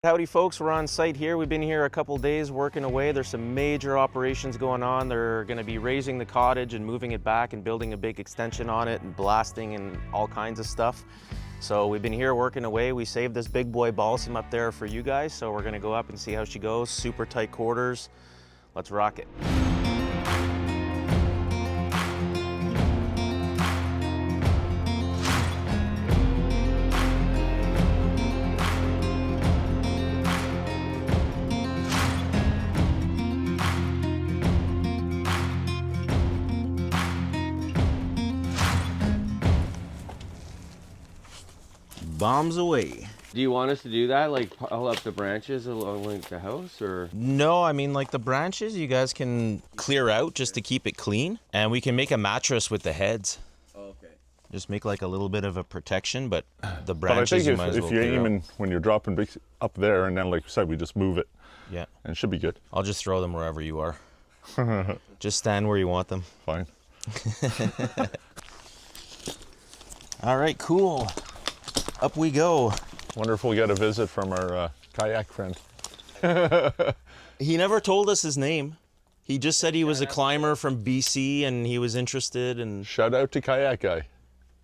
Howdy folks, we're on site here. We've been here a couple days working away. There's some major operations going on. They're going to be raising the cottage and moving it back and building a big extension on it and blasting and all kinds of stuff. So we've been here working away. We saved this big boy balsam up there for you guys. So we're going to go up and see how she goes. Super tight quarters. Let's rock it. Bombs away. Do you want us to do that, like pull up the branches along the house, or? No, I mean like the branches you guys can clear out just to keep it clean, and we can make a mattress with the heads. Oh, okay. Just make like a little bit of a protection, but the But I branches think you might as if well you're clear out. aiming when you're dropping big up there, and then like you said, we just move it, Yeah, and it should be good. I'll just throw them wherever you are. Just stand where you want them. Fine. All right, cool. Up we go. Wonder if we'll get a visit from our kayak friend. He never told us his name. He just said he was a climber from BC and he was interested. And Shout out to Kayak Guy.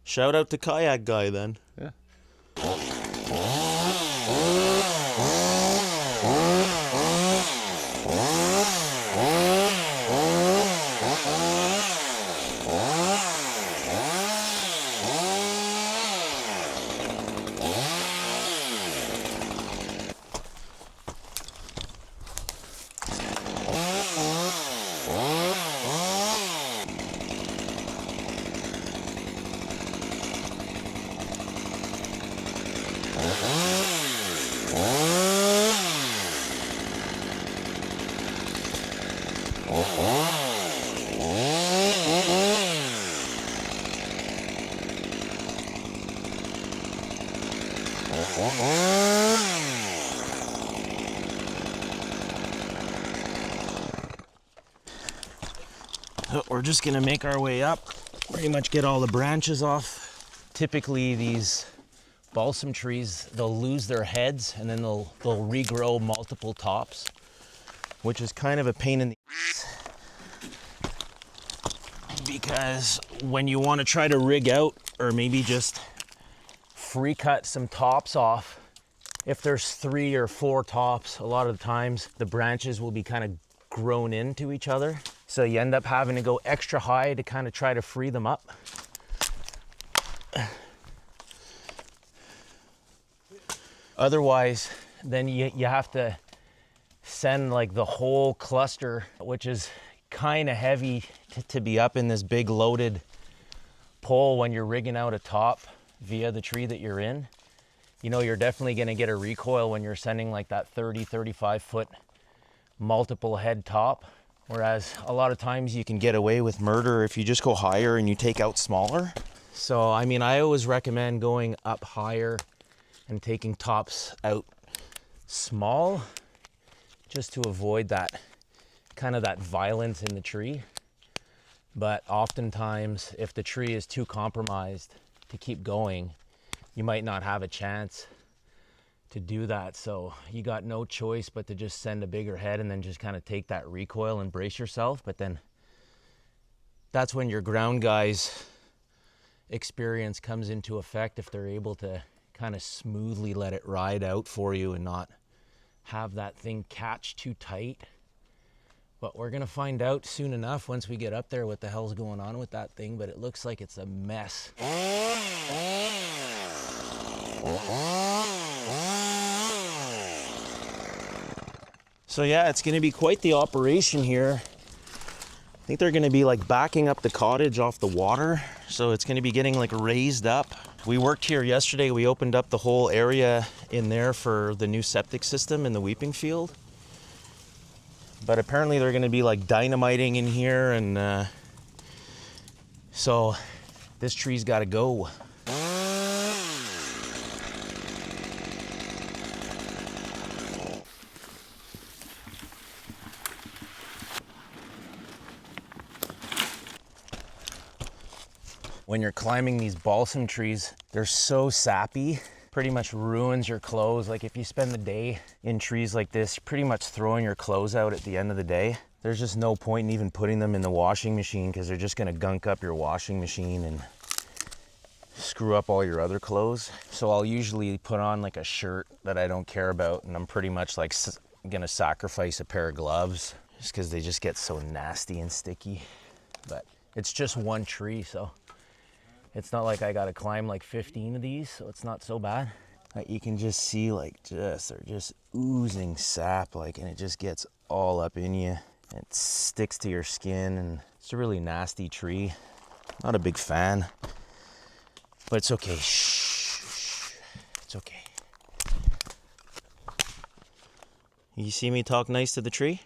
shout out to Kayak Guy then. Yeah. So we're just gonna make our way up, pretty much get all the branches off. Typically these balsam trees, they'll lose their heads and then they'll regrow multiple tops, which is kind of a pain in the ass. Because when you want to try to rig out or maybe just free cut some tops off, if there's 3 or 4 tops, a lot of the times the branches will be kind of grown into each other. So you end up having to go extra high to kind of try to free them up. Otherwise, then you have to send like the whole cluster, which is kind of heavy to be up in this big loaded pole when you're rigging out a top via the tree that you're in. You know, you're definitely going to get a recoil when you're sending like that 30, 35 foot multiple head top. Whereas a lot of times you can get away with murder if you just go higher and you take out smaller. So, I mean, I always recommend going up higher and taking tops out small just to avoid that kind of that violence in the tree. But oftentimes if the tree is too compromised to keep going, you might not have a chance to do that. So you got no choice but to just send a bigger head and then just kind of take that recoil and brace yourself. But then that's when your ground guys experience comes into effect, if they're able to kind of smoothly let it ride out for you and not have that thing catch too tight. But we're gonna find out soon enough once we get up there what the hell's going on with that thing, but it looks like it's a mess. So yeah, it's gonna be quite the operation here. I think they're gonna be like backing up the cottage off the water. So it's gonna be getting like raised up. We worked here yesterday. We opened up the whole area in there for the new septic system in the Weeping Field. But apparently they're gonna be like dynamiting in here, and so this tree's gotta go. When you're climbing these balsam trees, they're so sappy pretty much ruins your clothes. Like if you spend the day in trees like this, you're pretty much throwing your clothes out at the end of the day. There's just no point in even putting them in the washing machine because they're just gonna gunk up your washing machine and screw up all your other clothes. So I'll usually put on like a shirt that I don't care about, and I'm pretty much like gonna sacrifice a pair of gloves just because they just get so nasty and sticky. But it's just one tree, so it's not like I gotta climb like 15 of these, so it's not so bad. You can just see like they're just oozing sap, like, and it just gets all up in you. It sticks to your skin, and it's a really nasty tree. Not a big fan, but it's okay. Shh. It's okay. You see me talk nice to the tree?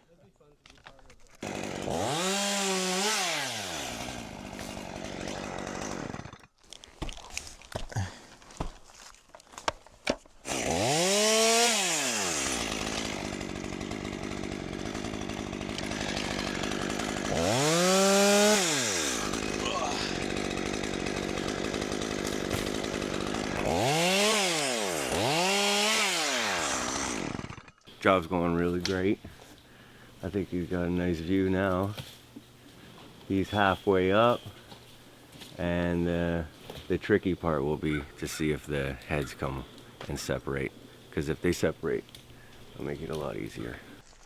Job's going really great. I think he's got a nice view now. He's halfway up, and the tricky part will be to see if the heads come and separate, because if they separate, it'll make it a lot easier.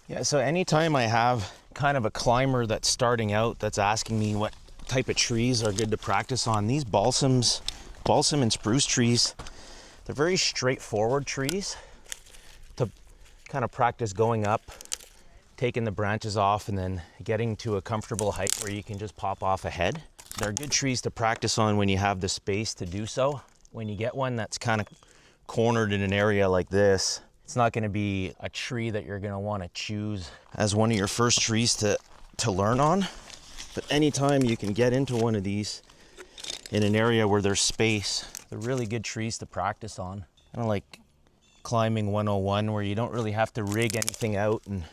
Yeah, so anytime I have kind of a climber that's starting out that's asking me what type of trees are good to practice on, these balsam and spruce trees, they're very straightforward trees to kind of practice going up, taking the branches off, and then getting to a comfortable height where you can just pop off a head. They're good trees to practice on when you have the space to do so. When you get one that's kind of cornered in an area like this, it's not going to be a tree that you're going to want to choose as one of your first trees to learn on. But anytime you can get into one of these in an area where there's space, they're really good trees to practice on. Kind of like climbing 101, where you don't really have to rig anything out and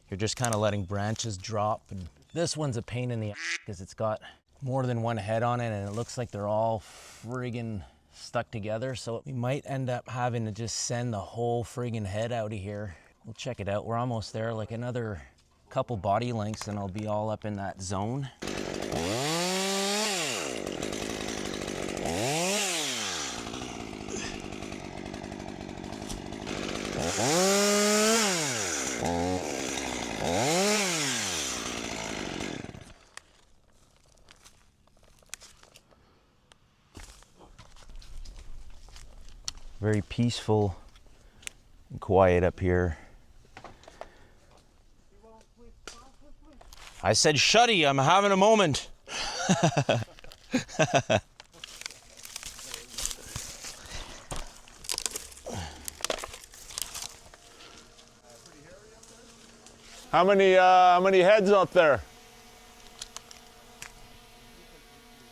you're just kind of letting branches drop. And this one's a pain in the ass because it's got more than one head on it, and it looks like they're all friggin' stuck together. So we might end up having to just send the whole friggin' head out of here. We'll check it out. We're almost there, like another couple body lengths and I'll be all up in that zone. Very peaceful and quiet up here. I said, shutty, I'm having a moment. How many heads up there?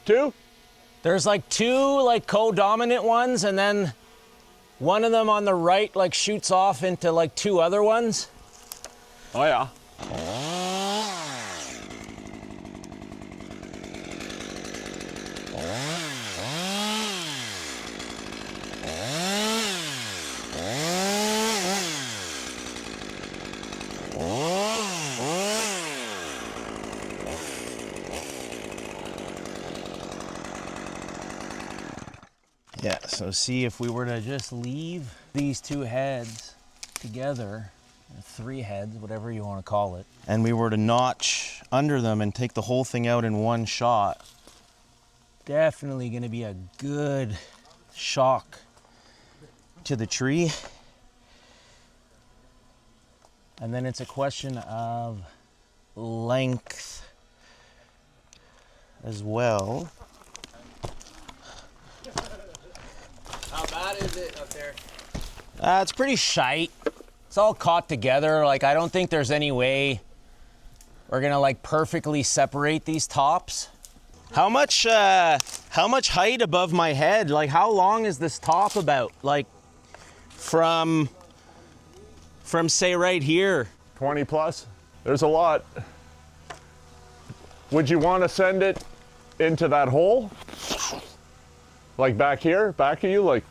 2? There's like 2 like co-dominant ones, and then one of them on the right like shoots off into like 2 other ones. Oh yeah. Yeah, so see, if we were to just leave these 2 heads together, 3 heads, whatever you want to call it, and we were to notch under them and take the whole thing out in one shot, definitely going to be a good shock to the tree. And then it's a question of length as well. How bad is it up there? It's pretty shite. It's all caught together. Like, I don't think there's any way we're gonna like perfectly separate these tops. How much height above my head? Like, how long is this top about? Like, from say right here. 20 plus. There's a lot. Would you want to send it into that hole? Like back here, back of you, like.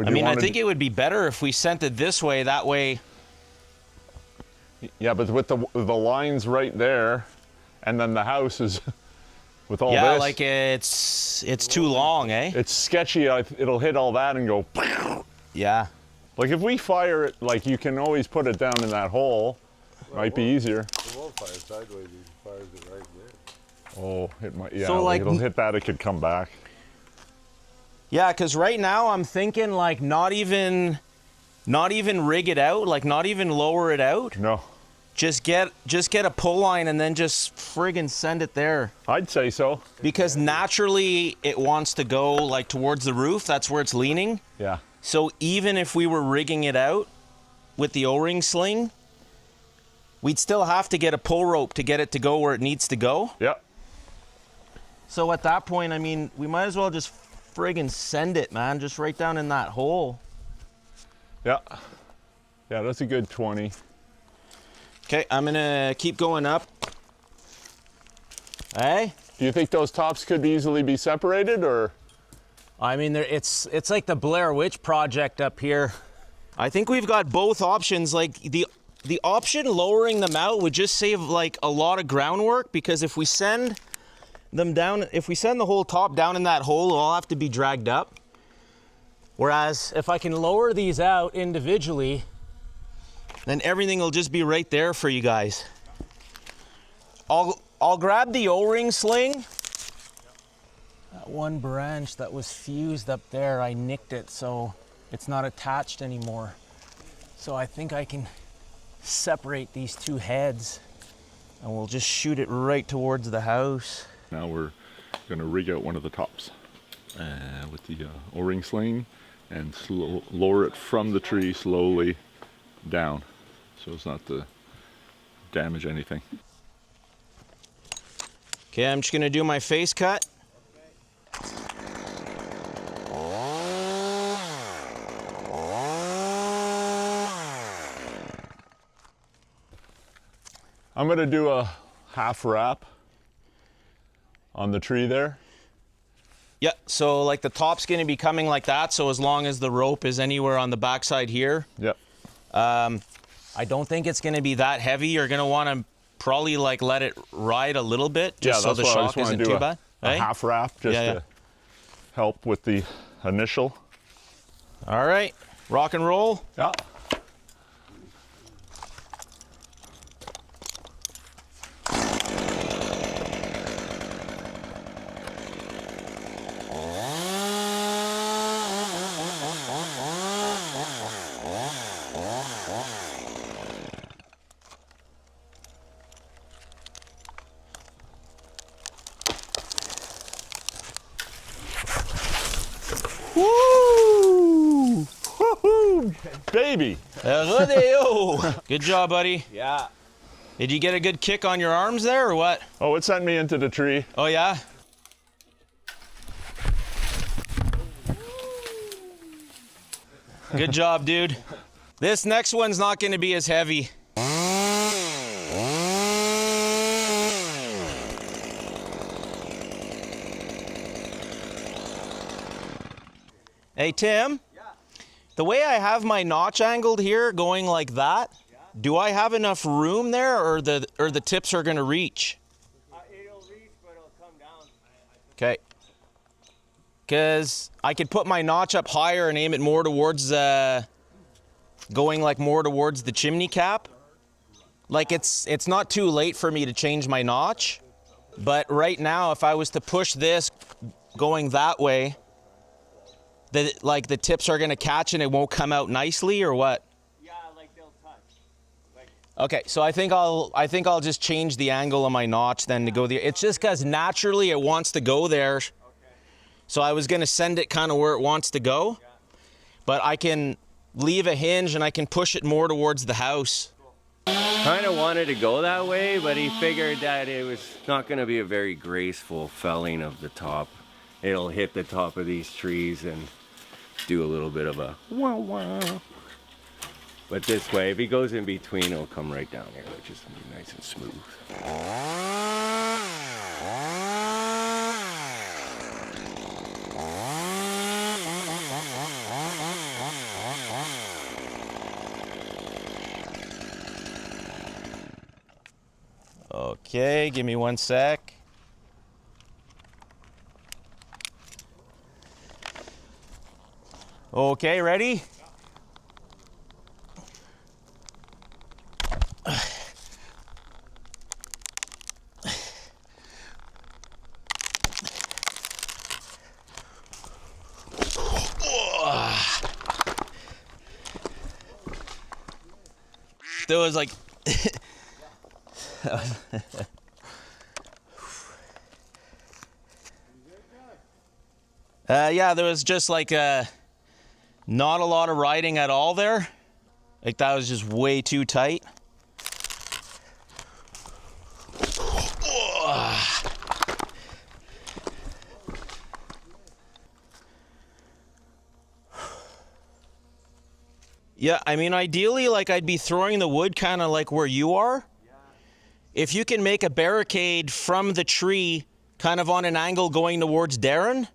I mean, I think it would be better if we sent it this way. That way. Yeah, but with the lines right there, and then the house is with all this. Yeah, like it's too long, eh? It's sketchy. It'll hit all that and go. Yeah. Like if we fire it, like you can always put it down in that hole. Might be easier. It won't fire sideways. He fires it right there. Oh, it might. Yeah, So, like, it'll hit that. It could come back. Yeah, because right now I'm thinking like not even rig it out, like not even lower it out. No. Just get a pull line and then just friggin' send it there. I'd say so. Because naturally it wants to go like towards the roof. That's where it's leaning. Yeah. So even if we were rigging it out with the O-ring sling, we'd still have to get a pull rope to get it to go where it needs to go. Yep. So at that point, I mean, we might as well just friggin' send it, man, just right down in that hole. Yeah. Yeah, that's a good 20. Okay, I'm gonna keep going up. Hey? Do you think those tops could easily be separated, or? I mean, it's like the Blair Witch Project up here. I think we've got both options. Like the option lowering them out would just save like a lot of groundwork, because if we send them down, if we send the whole top down in that hole, it'll all have to be dragged up. Whereas if I can lower these out individually, then everything will just be right there for you guys. I'll grab the O-ring sling. That one branch that was fused up there, I nicked it, so it's not attached anymore. So I think I can separate these two heads and we'll just shoot it right towards the house. Now we're gonna rig out one of the tops with the O-ring sling and lower it from the tree slowly down, so as not to damage anything. Okay, I'm just gonna do my face cut. I'm gonna do a half wrap on the tree there. Yeah, so like the top's gonna be coming like that, so as long as the rope is anywhere on the backside here. Yep. I don't think it's gonna be that heavy. You're gonna wanna probably like let it ride a little bit, just so the shock isn't too bad. A half wrap just to help with the initial. All right, rock and roll. Yeah. Woo! Woohoo! Baby! Rodeo. Good job, buddy. Yeah. Did you get a good kick on your arms there, or what? Oh, it sent me into the tree. Oh, yeah? Good job, dude. This next one's not going to be as heavy. Hey, Tim? Yeah. The way I have my notch angled here, going like that, do I have enough room there, or the tips are going to reach? It'll reach, but it'll come down. Okay. Because I could put my notch up higher and aim it more towards, going like more towards the chimney cap. Like it's not too late for me to change my notch, but right now if I was to push this going that way, the tips are gonna catch and it won't come out nicely, or what? Yeah, like they'll touch. Okay, so I think I'll just change the angle of my notch then to go there. It's just because naturally it wants to go there. Okay. So I was gonna send it kind of where it wants to go, but I can leave a hinge and I can push it more towards the house. Kind of wanted to go that way, but he figured that it was not going to be a very graceful felling of the top. It'll hit the top of these trees and do a little bit of a wah wah. But this way, if he goes in between, it'll come right down here, which is gonna be nice and smooth. Okay, give me 1 sec. Okay, ready? There was like yeah, there was just like not a lot of riding at all there. Like that was just way too tight. Yeah, I mean, ideally, like I'd be throwing the wood kind of like where you are. If you can make a barricade from the tree kind of on an angle going towards Darren,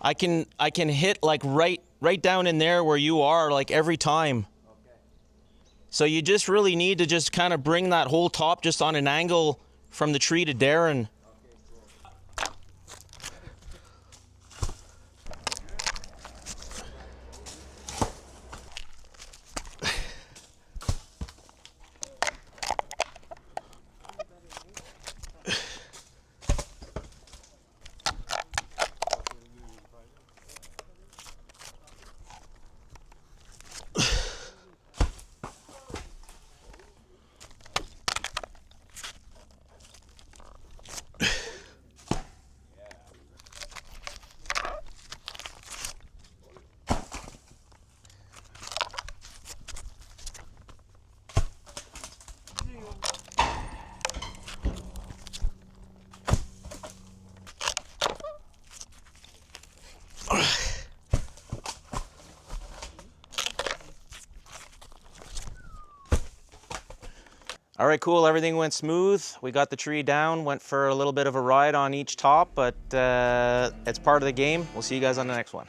I can hit like right down in there where you are like every time. So you just really need to just kind of bring that whole top just on an angle from the tree to Darren. All right, cool. Everything went smooth. We got the tree down, went for a little bit of a ride on each top, but it's part of the game. We'll see you guys on the next one.